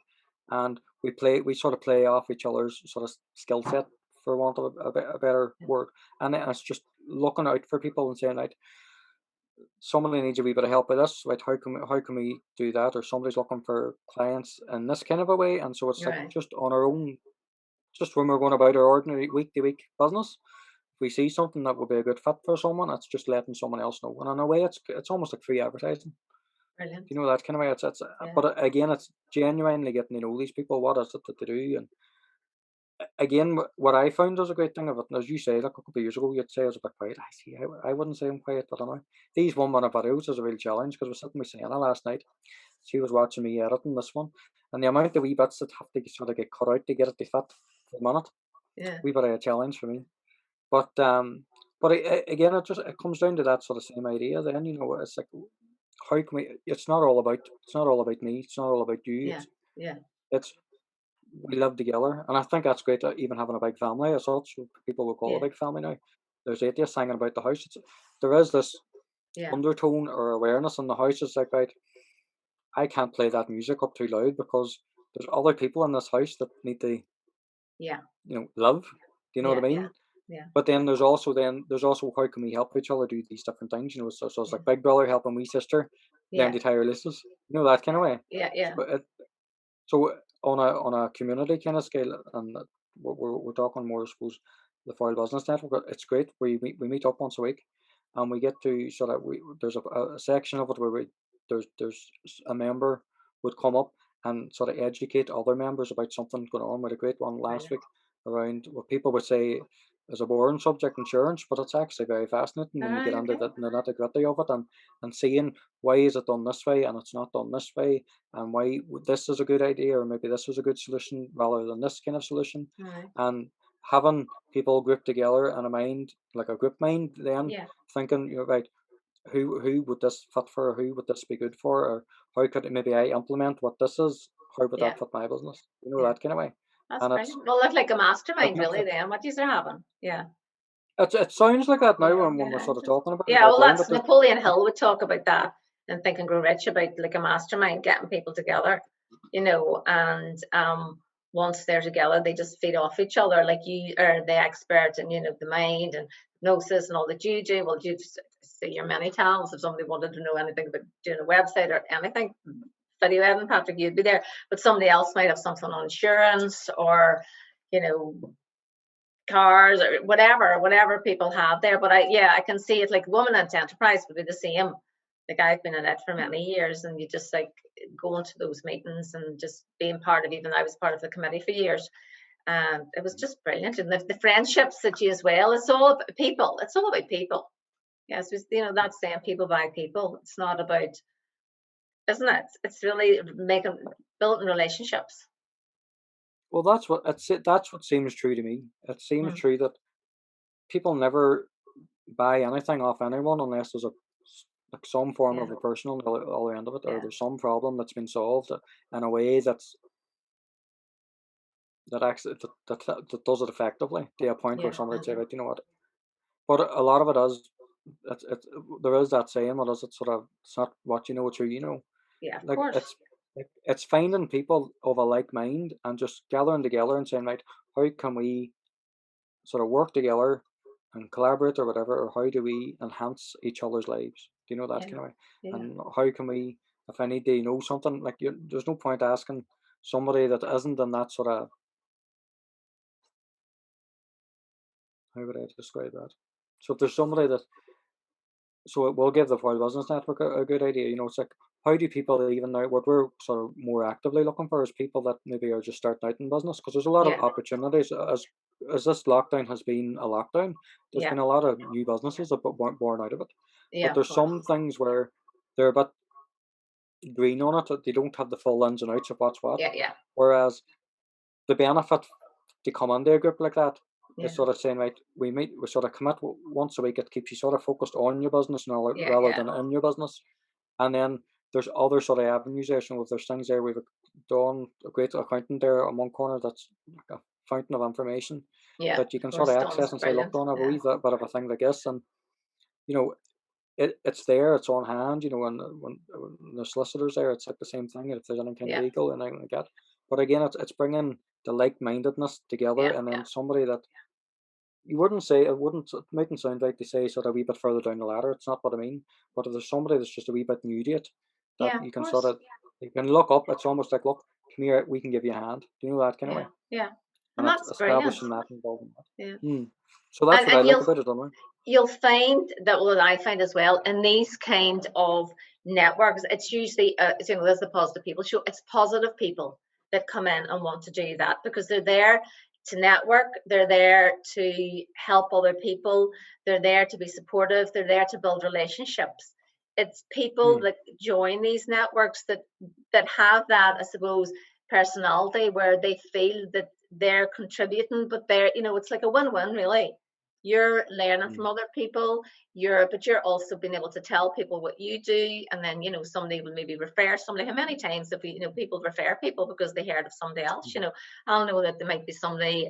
and we sort of play off each other's sort of skill set, for want of a better word. And then it's just looking out for people and saying, like, somebody needs a wee bit of help with this, right? How can we do that? Or somebody's looking for clients in this kind of a way. And so it's like right. just on our own, just when we're going about our ordinary week to week business, if we see something that would be a good fit for someone, it's just letting someone else know. And in a way, it's almost like free advertising. Brilliant. You know, that kind of way. Yeah, But again, it's genuinely getting to know these people. What is it that they do? And again, what I found was a great thing of it, and as you said, like a couple of years ago, you'd say I was a bit quiet. I see. I wouldn't say I'm quiet, but I don't know. These 1 minute videos is a real challenge because I was sitting with Sienna last night. She was watching me editing this one, and the amount of wee bits that have to sort of get cut out to get it to fit for the minute, yeah, wee bit of a challenge for me. But again, it comes down to that sort of same idea. Then it's like how can we? It's not all about me. It's not all about you. yeah, It's yeah, it's we live together, and I think that's great. Even having a big family as such, what people will call a yeah, big family now. There's atheists hanging about the house. There is this yeah, undertone or awareness in the house. It's like, right, I can't play that music up too loud because there's other people in this house that need to, yeah, live. Do you know what I yeah, yeah, mean? yeah, But then there's also how can we help each other do these different things? So it's yeah, like big brother helping wee sister learn yeah, to tie her laces. That kind of way. yeah, yeah, So so on a community kind of scale, and we're talking more, I suppose, the Foil Business Network. But it's great. We meet up once a week, and we get to sort of there's a section of it where a member would come up and sort of educate other members about something going on. We had a great one last brilliant. week around what people would say is a boring subject, insurance, but it's actually very fascinating All when you get right, into okay. the nitty-gritty of it, and seeing why is it done this way and it's not done this way, and why this is a good idea, or maybe this was a good solution rather than this kind of solution. All right. And having people grouped together in a mind, like a group mind, then Yeah, thinking, right, who would this fit for, who would this be good for, or how could maybe I implement what this is, how would yeah, that fit my business, yeah. that kind of way. That's And brilliant. Well, look like a it mastermind, makes really. it, Then what you are having? Yeah, it sounds like that now yeah, when we're yeah. sort of talking about it Yeah. out Well, loud, that's but Napoleon Hill would talk about that and Think and Grow Rich about like a mastermind, getting people together, and once they're together, they just feed off each other. Like you are the expert in the mind and hypnosis and all that you do. Well, you see your many talents. If somebody wanted to know anything about doing a website or anything, video editing, Patrick, you'd be there. But somebody else might have something on insurance or you know cars or whatever people have there. But I can see it like woman into enterprise would be the same. Like I've been in it for many years, and you just like going to those meetings and just being part of. Even I was part of the committee for years, and it was just brilliant. And the friendships that you as well. It's all about people. It's all about people. Yes, that's saying people by people. It's not about, isn't it? It's really making building relationships. well, that's what seems true to me. It seems Mm, true that people never buy anything off anyone unless there's like some form yeah, of a person on the other end of it, or yeah, there's some problem that's been solved in a way that's that actually that does it effectively to a point where Yeah. somebody would say, Hmm. right, you know what? But a lot of it is, it's there is that saying, what is it? Sort of, it's not what you know, it's who you know. Yeah, of Like course. it's finding people of a like mind and just gathering together and saying, right, how can we sort of work together and collaborate or whatever, or how do we enhance each other's lives? Do you know that Yeah. kind of way? Yeah. And how can we, if I need to know something, like there's no point asking somebody that isn't in that sort of, how would I describe that? So if there's somebody that, so it will give the Foil Business Network a good idea. You know, it's like, how do people even now, what we're sort of more actively looking for is people that maybe are just starting out in business, because there's a lot of Yeah. opportunities. As this lockdown has been a lockdown, there's Yeah. been a lot of new businesses that weren't born out of it. Yeah, But of there's course. some things where they're a bit green on it, that they don't have the full ins and outs of what's what. Yeah. Yeah. Whereas the benefit to come into a group like that is Yeah. sort of saying, right, we sort of commit once a week. It keeps you sort of focused on your business now Yeah. rather Yeah. than in your business. And then there's other sort of avenues there. So if there's things there, we've done a great accountant there on one corner that's like a fountain of information Yeah. that you can sort Was of Don's access and say, look, brilliant. don't have a Yeah. wee bit of a thing like this. And, you know, it's there, it's on hand, you know, when the solicitor's there, it's like the same thing. If there's any kind of Yeah. legal and anything like that. But again, it's bringing the like-mindedness together, Yeah. and Yeah. then somebody that you wouldn't say, it mightn't sound like they say sort of a wee bit further down the ladder. It's not what I mean. But if there's somebody that's just a wee bit new to it, that Yeah, of you can sort course. of, you can look up. It's almost like, look, come here, we can give you a hand. Do you know that kind of Yeah. way? Yeah. And And it's that's brilliant. establishing that involvement. Yeah. Hmm. So that's what I And like about it, anyway. you'll find that what I find as well in these kind of networks, it's usually you know, there's the positive people show. It's positive people that come in and want to do that because they're there to network, they're there to help other people, they're there to be supportive, they're there to build relationships. It's people Hmm. that join these networks that have that, I suppose, personality where they feel that they're contributing, but they're, you know, it's like a win-win really. You're learning Hmm. from other people, but you're also being able to tell people what you do, and then, you know, somebody will maybe refer somebody. How many times have you know, people refer people because they heard of somebody else, you Hmm. know? I'll know that there might be somebody,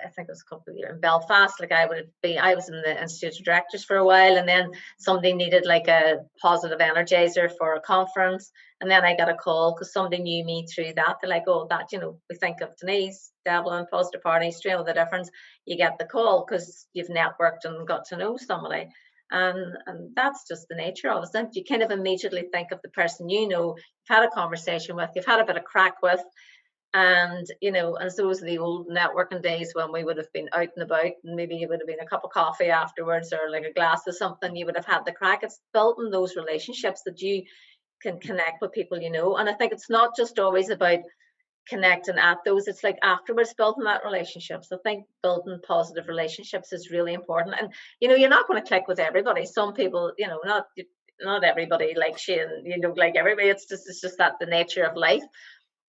I think it was a couple of years in Belfast. Like I was in the Institute of Directors for a while, and then somebody needed like a positive energizer for a conference, and then I got a call because somebody knew me through that. They're like, "Oh, that, you know, we think of Denise Devlin, Positive Party, straight with the difference." You get the call because you've networked and got to know somebody. And that's just the nature of it. You kind of immediately think of the person you know, you've had a conversation with, you've had a bit of crack with, and you know, and so was the old networking days when we would have been out and about, and maybe you would have been a cup of coffee afterwards or like a glass of something. You would have had the crack. It's building those relationships that you can connect with people, you know. And I think it's not just always about connecting at those, it's like afterwards building that relationship. So I think building positive relationships is really important. And you know, you're not going to click with everybody. Some people, you know, not everybody likes you, and you don't like everybody. It's just that the nature of life.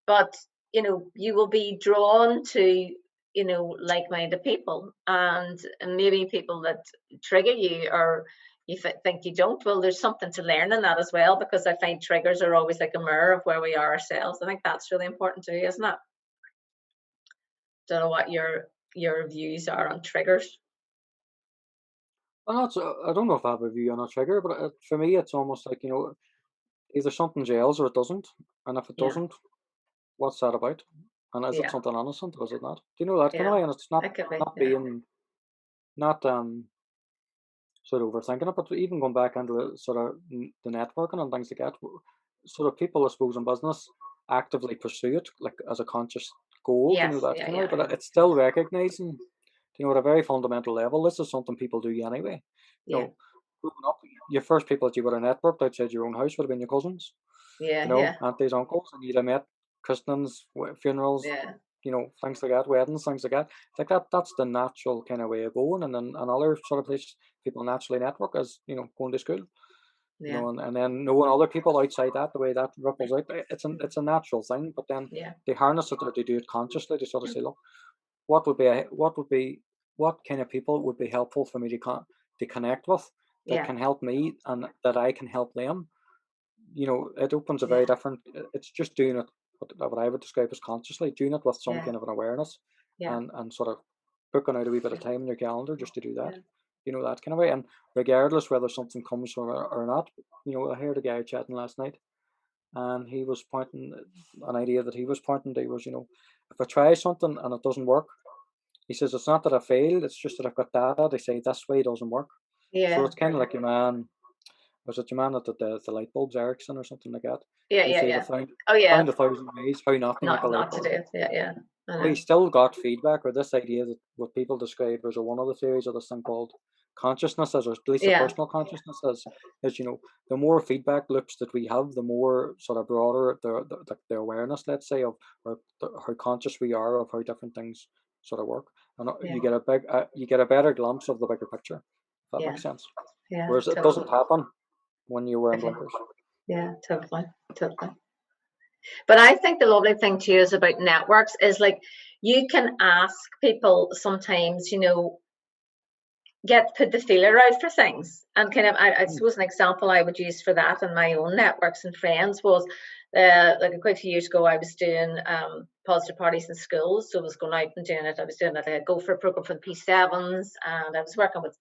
But you know, you will be drawn to, you know, like-minded people, and maybe people that trigger you, or you think you don't. Well, there's something to learn in that as well, because I find triggers are always like a mirror of where we are ourselves. I think that's really important too, isn't it? Don't know what your views are on triggers. Well, that's, I don't know if I have a view on a trigger, but for me, it's almost like, you know, either something gels or it doesn't. And if it Yeah. doesn't, what's that about? And is it Yeah. something innocent or is it not? Do you know that kind of Yeah. way? And it's not That could be. not Yeah. being not sort of overthinking it, but even going back into the sort of the networking and things like that, sort of people, I suppose, in business actively pursue it like as a conscious goal. Do you know Yes. that Yeah. kind of way? Yeah. But it's still recognizing, you know, at a very fundamental level, this is something people do anyway. You Yeah. know, growing up, your first people that you would have networked outside your own house would have been your cousins, Yeah. you Yeah. know, aunties, uncles, and you'd have met christenings, funerals, Yeah. you know, things like that, weddings, things like that. Like that's the natural kind of way of going. And then another sort of place people naturally network is, you know, going to school, you Yeah. know, and then knowing other people outside that, the way that ripples out, it's a natural thing. But then Yeah. they harness it or they do it consciously to sort of say, look, what would be what kind of people would be helpful for me to connect with, that Yeah. can help me and that I can help them. You know, it opens a Yeah. very different. It's just doing it what I would describe as consciously, doing it with some Yeah. kind of an awareness, Yeah. and sort of booking out a wee bit of time in your calendar just to do that. Yeah. That kind of way. And regardless whether something comes from it or not, I heard a guy chatting last night, and he was pointing an idea that he was pointing to was, if I try something and it doesn't work, he says it's not that I failed, it's just that I've got data. They say this way doesn't work. So Yeah. it's kind of like your man. Was it your man that did the light bulbs, Ericsson or something like that? Yeah. He Yeah. says I Yeah. Oh yeah. found 1,000 ways how not to make a light Not to do bulb. it. Yeah. Yeah. I But he know. still got feedback, or this idea that what people describe as one of the theories of this thing called consciousness is, or at least the Yeah. personal consciousness is the more feedback loops that we have, the more sort of broader the awareness, let's say, of how conscious we are of how different things sort of work, and Yeah. you get a better glimpse of the bigger picture. If that Yeah. makes sense. Yeah. Whereas it Totally. doesn't happen when you're wearing Okay. blinkers. Yeah. Totally. Totally. But I think the lovely thing too is about networks is like you can ask people sometimes, put the feeler out for things. And kind of, I Mm, suppose an example I would use for that in my own networks and friends was like quite a few years ago, I was doing positive parties in schools. So I was going out and doing it. I was doing it like a Go For program for the P7s, and I was working with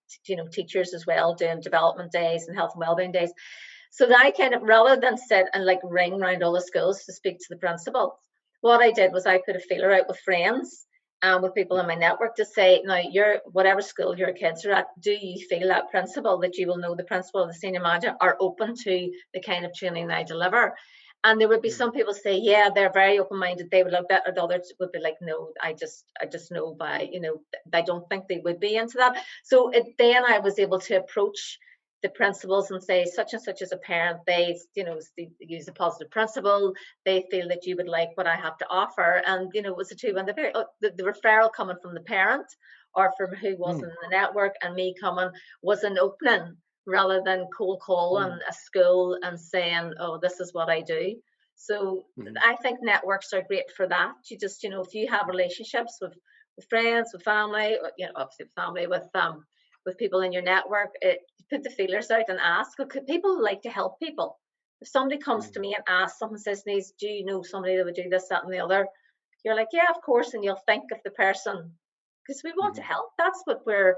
teachers as well, doing development days and health and wellbeing days. So that I kind of, rather than sit and like ring around all the schools to speak to the principal, what I did was I put a feeler out with friends and with people in my network to say, now, whatever school your kids are at, do you feel that principal, that you will know the principal or the senior manager are open to the kind of training I deliver? And there would be mm, some people say, yeah, they're very open-minded, they would love that, or the others would be like, no, I just know by, I don't think they would be into that. So then I was able to approach the principals and say, such and such as a parent, they use a positive principle, they feel that you would like what I have to offer. And it was a two, and the referral coming from the parent or from who was in mm, the network and me coming was an opening, rather than cold calling mm, a school and saying, oh, this is what I do. So mm, I think networks are great for that. You just, if you have relationships with friends, with family, obviously family, with people in your network, put the feelers out and ask. Because people like to help people. If somebody comes to mm, me and asks, someone says, do you know somebody that would do this, that, and the other? You're like, yeah, of course, and you'll think of the person, because we want to mm, help. That's what we're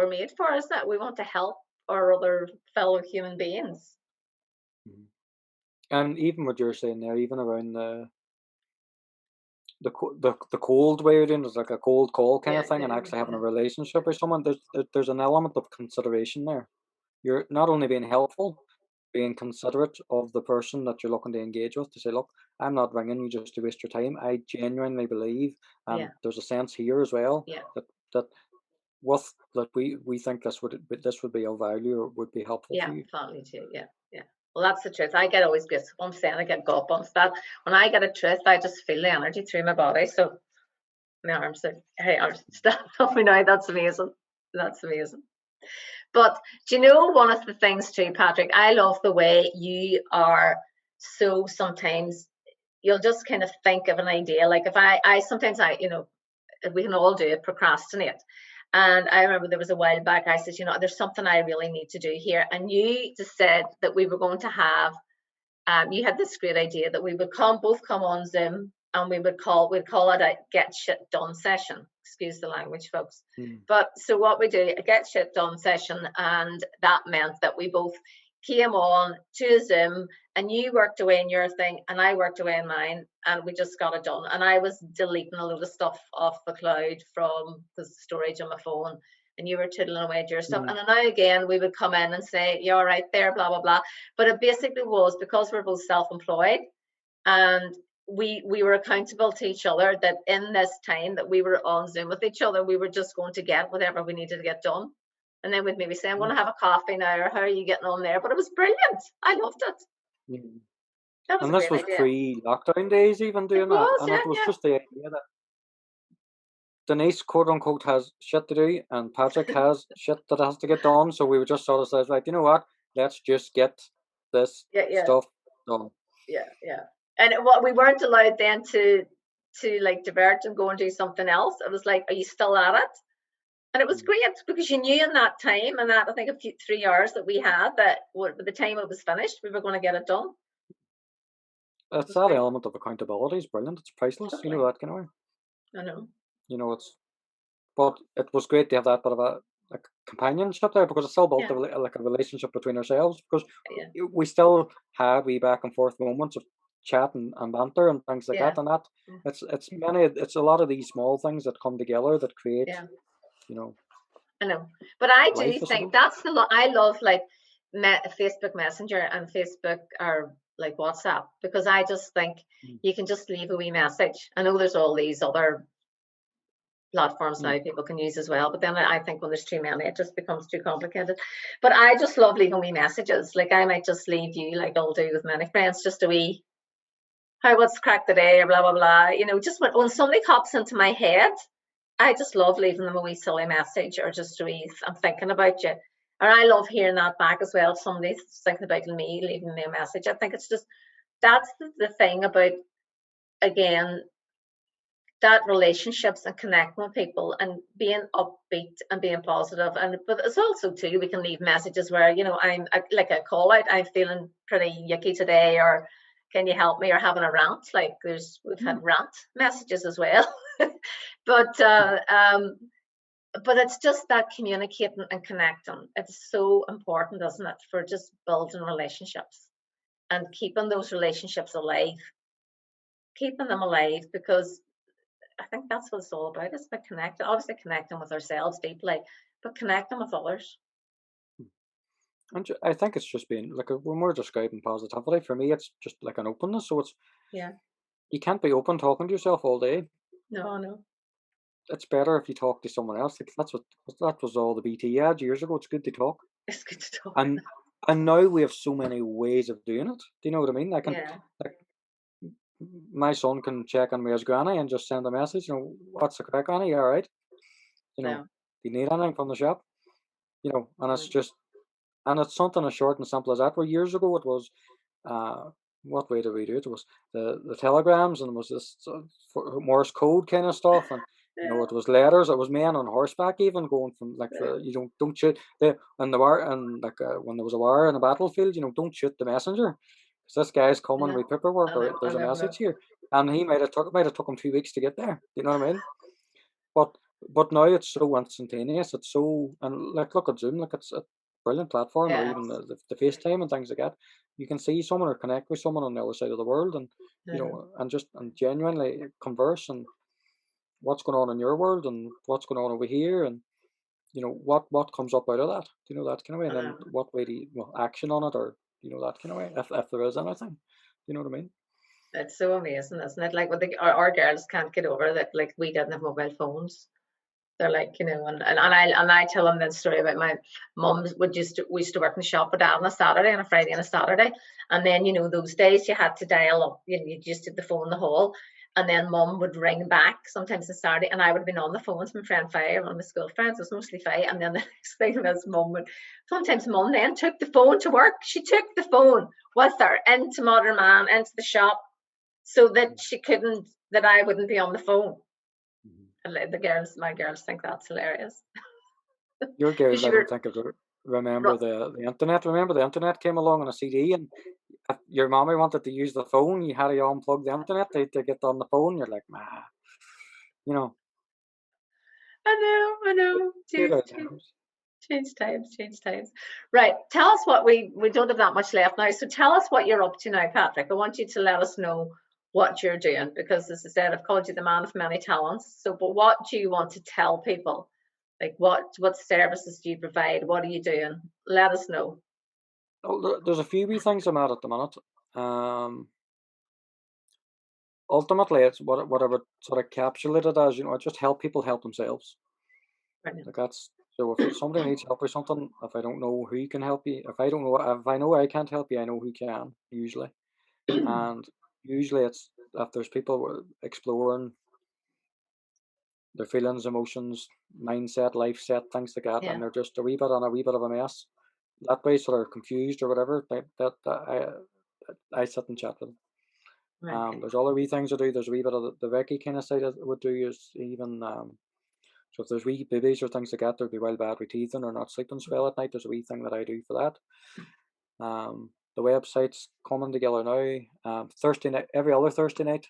made for, isn't it? We want to help our other fellow human beings. mm. And even what you're saying there, even around the cold way of doing it, is like a cold call kind Yeah, of thing, and yeah, actually having yeah, a relationship with someone. There's an element of consideration there. You're not only being helpful, being considerate of the person that you're looking to engage with. To say, look, I'm not ringing you just to waste your time. I genuinely believe, and yeah, there's a sense here as well yeah, that that we think this would be of value or would be helpful yeah. for you. Family too. Yeah, yeah. Well, that's the truth. I get always goosebumps saying I get goosebumps. That when I get a truth, I just feel the energy through my body. So my arms are, hey, arms stand up me now. That's amazing. That's amazing. But do you know one of the things too, Patrick? I love the way you are. So sometimes you'll just kind of think of an idea. Like if I sometimes we can all do it, procrastinate. And I remember there was a while back, I said, there's something I really need to do here. And you just said that we were going to have, you had this great idea that we would both come on Zoom, and we'd call it a get shit done session. Excuse the language, folks. Mm, But so what we do, a get shit done session, and that meant that we both came on to a Zoom, and you worked away in your thing and I worked away in mine, and we just got it done. And I was deleting a load of stuff off the cloud from the storage on my phone, and you were twiddling away at your stuff. mm, And now again we would come in and say, you're right there, blah blah blah. But it basically was because we're both self-employed, and we were accountable to each other, that in this time that we were on Zoom with each other, we were just going to get whatever we needed to get done. And then we'd maybe say, I want mm, to have a coffee now, or how are you getting on there? But it was brilliant. I loved it. mm. That was a And this great was idea. pre-lockdown days, even It doing that, was, and yeah, it was yeah. just the idea that Denise, quote unquote, has shit to do, and Patrick has shit that has to get done. So we were just sort of says, like, you know what? Let's just get this Yeah, yeah, stuff done. yeah, yeah. And what we weren't allowed then to like divert and go and do something else. It was like, are you still at it? And it was Mm. great because you knew in that time, and that I think 3 hours that we had, that by the time it was finished, we were going to get it done. it's that Okay. element of accountability is brilliant. It's priceless. You know Totally. that kind of way. I know. You know, it's but it was great to have that bit of a like companionship there because it still built Yeah. like a relationship between ourselves because Yeah. we still had we back and forth moments of chat and banter and things like Yeah. that and that Mm. it's a lot of these small things that come together that create, Yeah. you know, I know. But I do life, I think suppose. that's I love like Facebook Messenger and Facebook or like WhatsApp because I just think Mm, you can just leave a wee message. I know there's all these other platforms mm, now people can use as well, but then I think when there's too many, it just becomes too complicated. But I just love leaving wee messages. Like I might just leave you, like I'll do with many friends, just a wee how what's crack today or blah blah blah. You know, just when somebody pops into my head, I just love leaving them a wee silly message or just a wee I'm thinking about you. And I love hearing that back as well. If somebody's thinking about me, leaving me a message. I think it's just that's the thing about again that relationships and connecting with people and being upbeat and being positive and but it's also too we can leave messages where you know like a call out I'm feeling pretty yucky today or can you help me or having a rant like we've had mm, rant messages as well but mm. but it's just that communicating and connecting it's so important isn't it for just building relationships and keeping those relationships alive keeping them alive because I think that's what it's all about. It's about connecting, obviously connecting with ourselves deeply, but connecting with others. I think it's just being like when we're describing positivity for me it's just like an openness so it's Yeah. you can't be open talking to yourself all day. No, no. It's better if you talk to someone else. Like that's what that was all the BT ads years ago. It's good to talk. It's good to talk. And and now we have so many ways of doing it. Do you know what I mean? I can Yeah. like my son can check on me as granny and just send a message, you know, what's the crack, Annie? You all right? You know, No. do you need anything from the shop? You know, and it's Mm. just and it's something as short and simple as that. Where years ago it was uh what way did we do it? It was the telegrams and it was this Morse code kind of stuff and you know Yeah. it was letters. It was men on horseback even going from like Yeah. the you don't shoot the and the war and like when there was a war in a battlefield, you know, don't shoot the messenger because this guy's I coming know. with paperwork I or know. I there's a know. I message know. here and he might have took him 2 weeks to get there. You know what I mean? But but now it's so instantaneous. It's so and like look at Zoom, like it's a brilliant platform, or Yes. even the FaceTime and things like that. You can see someone or connect with someone on the other side of the world, and I you know. know, and just and genuinely converse and what's going on in your world and what's going on over here, and you know what comes up out of that. You know that kind of way, I and then know. what way do you well action on it, or you know that kind of way, if there is anything. You know what I mean? It's so amazing, isn't it? Like, what our girls can't get over that. Like, we didn't have mobile phones. They're like, you know, and I tell them that story about my mum we used to work in the shop with dad on a Saturday and a Friday and a Saturday. And then, you know, those days you had to dial up, you just did the phone in the hall. And then mum would ring back sometimes on Saturday and I would have been on the phone with my friend Faye, one of my school friends, it was mostly Faye. And then the next thing was mum would sometimes mum then took the phone to work. She took the phone with her into Modern Man, into the shop, so that Mhm, that I wouldn't be on the phone. mhm. And my girls think that's hilarious. Your girls, Because I you don't were think of remember the internet. Remember the internet came along on a CD, and if your mommy wanted to use the phone, you had to unplug the internet to get on the phone. You're like, nah, you know, I know. good Change, old change, times. change times, change times. Right. Tell us what we don't have that much left now. So tell us what you're up to now, Patrick. I want you to let us know what you're doing because, as I said, I've called you the man of many talents. So, but what do you want to tell people? Like, what services do you provide? What are you doing? Let us know. Oh, there's a few wee things I'm at the minute. Um, Ultimately, it's what I would sort of capsulate it as, you know, I just help people help themselves. Brilliant. Like that's so if somebody needs help with something, if I don't know who can help you, if I don't know, if I know I can't help you, I know who can usually. And usually it's if there's people exploring their feelings, emotions, mindset, life set, things like that, Yeah. and they're just a wee bit on a wee bit of a mess. That way, sort of confused or whatever. I sit and chat with them. Okay. There's other wee things I do. There's a wee bit of the Reiki kind of side I would do is even so if there's wee babies or things like that, they'd be well bad with teething or not sleeping so well at night. There's a wee thing that I do for that. the website's coming together now. Thursday night, every other Thursday night.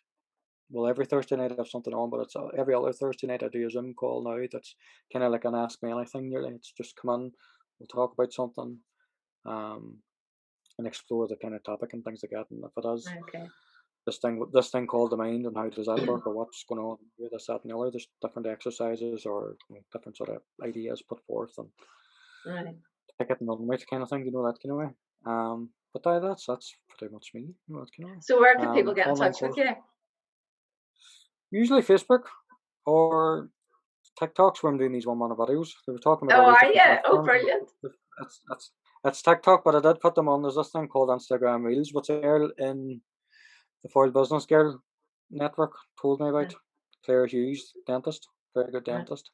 Well, every Thursday night I have something on, but it's every other Thursday night I do a Zoom call now. That's kind of like an Ask Me Anything. Nearly, it's just come in, we'll talk about something, and explore the kind of topic and things like that. And if it is Okay. this thing called the mind, and how does that work, or what's going on with this, that, and the other. There's different exercises or different sort of ideas put forth, and Right. pick it and run with kind of thing. That kind of way. But that's pretty much me. That kind of way. So where can people get in Online touch with course, you? usually Facebook or TikTok's where I'm doing these one-minute videos. They were talking about Oh, all these are different you? Oh, platforms, and brilliant. it's TikTok, but I did put them on. There's this thing called Instagram Reels, which a girl in the Foil Business Girl network told me Right. about. Claire Hughes, dentist, very good Right. dentist.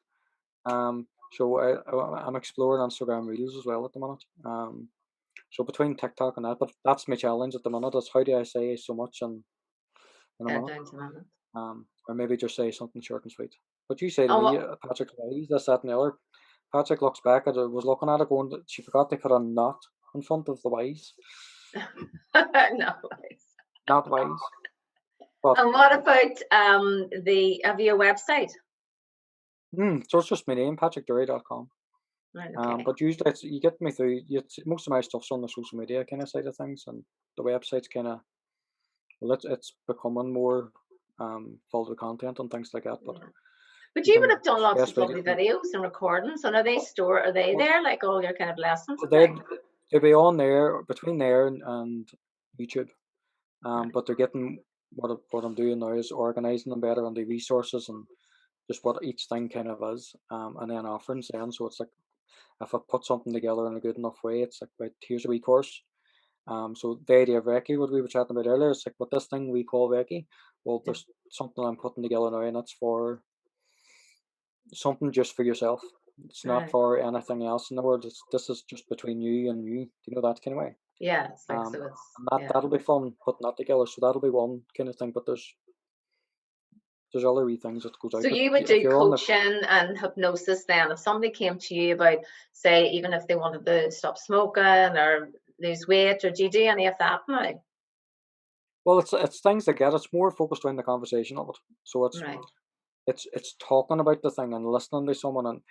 So I'm exploring Instagram Reels as well at the minute. So between TikTok and that, but that's my challenge at the minute. Is how do I say so much in a Yeah, minute? down to minute. Or maybe just say something short and sweet. But you say to Oh, me, well, Patrick, this, that, and the other. Patrick looks back at it, was looking at it, going, she forgot to put a not in front of the wise. no. Not wise. But And what about have you a website? so it's just my name, patrickdurey.com. Right, okay. But usually you get me through. Most of my stuff's on the social media kind of side of things, and the website's kind of, well, it's becoming more full of content and things like that. But Yeah. But you you would can have done lots of best way lovely to videos and recordings, and are they well, there, like all your kind of lessons so and things? they'd be on there between there and YouTube. Right. But they're getting what I'm doing now is organizing them better on the resources and just what each thing kind of is, and then offerings then. So it's like if I put something together in a good enough way, it's like, right, here's a wee course. So the idea of Reiki, what we were chatting about earlier, it's like what this thing we call Reiki. Well, Yeah. there's something I'm putting together now, and it's for something just for yourself. It's not Right. for anything else in the world. This is just between you and you. Do you know that kind of way? Yeah, it's like Um, so it's and that yeah. that'll be fun putting that together. So that'll be one kind of thing. But there's other wee things that goes So out. But you would if do you're on the coaching and hypnosis then. If somebody came to you about, say, even if they wanted to stop smoking or lose weight, or do you do any of that now? well, it's things like that. It's more focused around the conversation of it. So Right. it's talking about the thing and listening to someone. And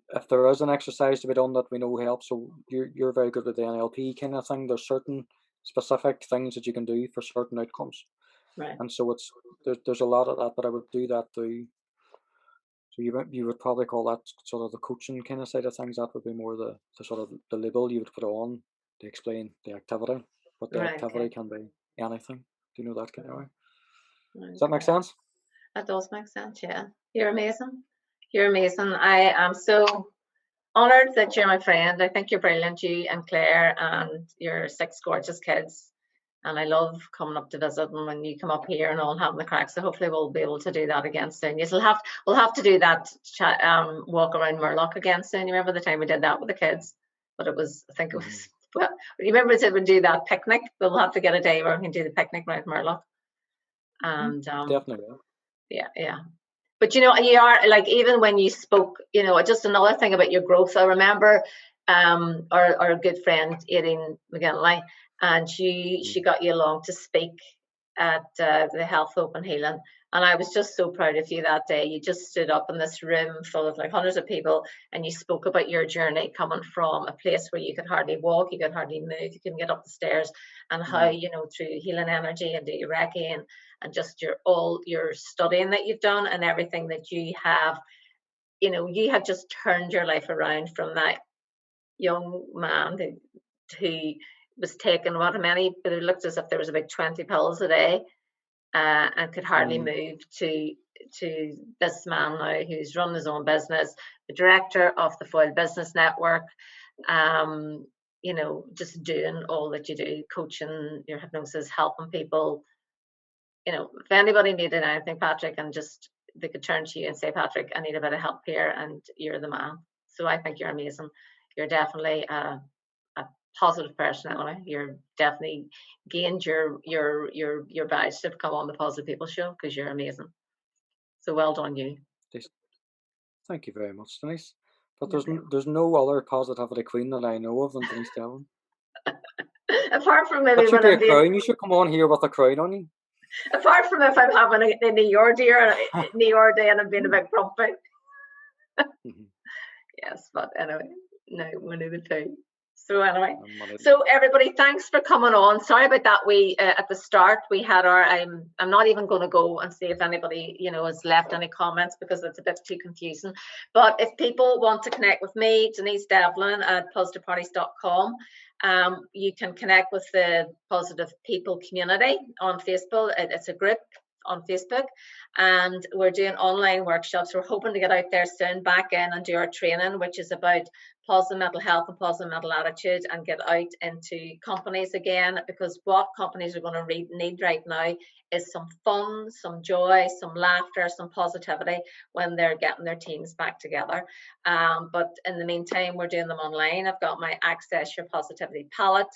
if there is an exercise to be done that we know helps, so you're very good with the NLP kind of thing. There's certain specific things that you can do for certain outcomes, Right. and so there's a lot of that. But I would do that through. So you would probably call that sort of the coaching kind of side of things. That would be more the sort of the label you would put on to explain the activity. But the Right, activity okay. can be anything. Do you know that kind of way? Does that make Okay. sense? That does make sense, yeah. You're amazing. You're amazing. I am so honored that you're my friend. I think you're brilliant, you and Claire and your 6 gorgeous kids. And I love coming up to visit and when you come up here and all having the crack. So hopefully we'll be able to do that again soon. We'll have to do that chat, walk around Murlock again soon. You remember the time we did that with the kids? But I think it was, Hmm. well, you remember we said we'd do that picnic? We'll have to get a day where we can do the picnic around Murlock. And Definitely. Yeah. yeah, yeah. But you are like, even when you spoke, just another thing about your growth. I remember our good friend Erin McGinley, and she Mhm. got you along to speak at the Health Open Healing. And I was just so proud of you that day. You just stood up in this room full of like hundreds of people, and you spoke about your journey coming from a place where you could hardly walk, you could hardly move, you couldn't get up the stairs, and how, Mm. through healing energy and do your Reiki and just your studying that you've done and everything that you have just turned your life around from that young man who was taking what many, but it looked as if there was about 20 pills a day, and could hardly Mm. move, to this man now who's run his own business, the director of the Foil Business Network, just doing all that you do, coaching, your hypnosis, helping people. If anybody needed anything, Patrick, and just they could turn to you and say, Patrick, I need a bit of help here, and you're the man. So I think you're amazing. You're definitely a positive personality. You're definitely gained your badge to come on the Positive People Show because you're amazing. So well done, you. Yes. Thank you very much, Denise. But You're very there's no other positivity queen that I know of than Denise Devlin. Apart from maybe That should when be a I'm doing, crown. You should come on here with a crown on you. apart from if I'm having a New Year day and I'm being a bit grumpy. Mhm. Yes, but anyway, no, one of the two. So anyway, Money. so everybody, thanks for coming on. Sorry about that. We at the start we had our. I'm not even going to go and see if anybody has left any comments because it's a bit too confusing. But if people want to connect with me, Denise Devlin at positiveparties.com, you can connect with the Positive People community on Facebook. It's a group on Facebook, and we're doing online workshops. We're hoping to get out there soon, back in and do our training, which is about positive mental health and positive mental attitude, and get out into companies again, because what companies are going to need right now is some fun, some joy, some laughter, some positivity when they're getting their teams back together. But in the meantime, we're doing them online. I've got my Access Your Positivity palette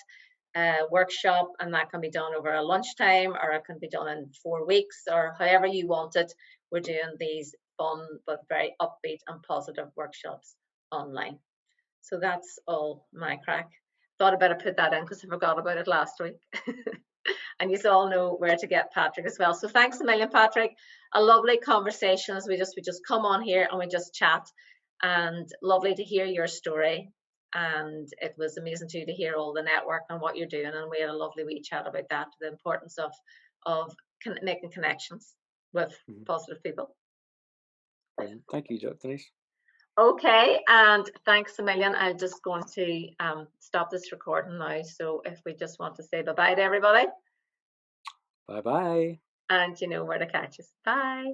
workshop, and that can be done over a lunchtime, or it can be done in 4 weeks, or however you want it. We're doing these fun but very upbeat and positive workshops online. So that's all my crack. Thought I better put that in because I forgot about it last week. And you all know where to get Patrick as well. So thanks a million, Patrick. A lovely conversation as we just come on here and we just chat, and lovely to hear your story. And it was amazing too to hear all the network and what you're doing, and we had a lovely wee chat about that, the importance of making connections with positive people. Brilliant. Thank you, Denise. Okay, and thanks a million. I'm just going to stop this recording now. So if we just want to say bye-bye to everybody. Bye-bye. And you know where to catch us. Bye.